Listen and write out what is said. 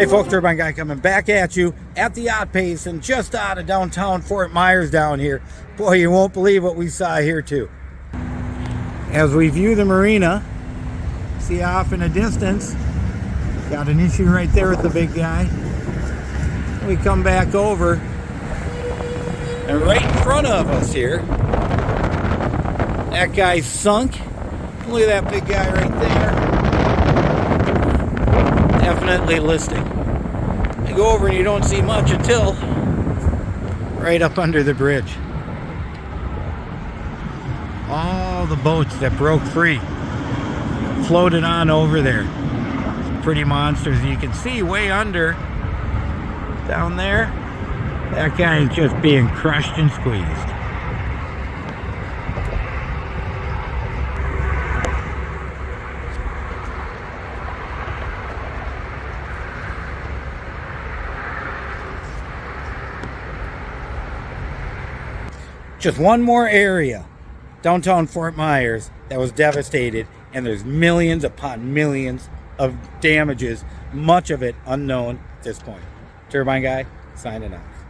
Hey folks, Turbine Guy coming back at you at the yacht pace and just out of downtown Fort Myers down here. Boy, you won't believe what we saw here too. As we view the marina, see off in the distance, got an issue right there with the big guy. We come back over, and right in front of us here, that guy's sunk. Look at that big guy right there. Definitely listing. You go over and you don't see much until right up under the bridge. All the boats that broke free floated on over there. Some pretty monsters. You can see way under down there, that guy is just being crushed and squeezed. Just one more area, downtown Fort Myers, that was devastated, and there's millions upon millions of damages, much of it unknown at this point. Turbine Guy, signing out.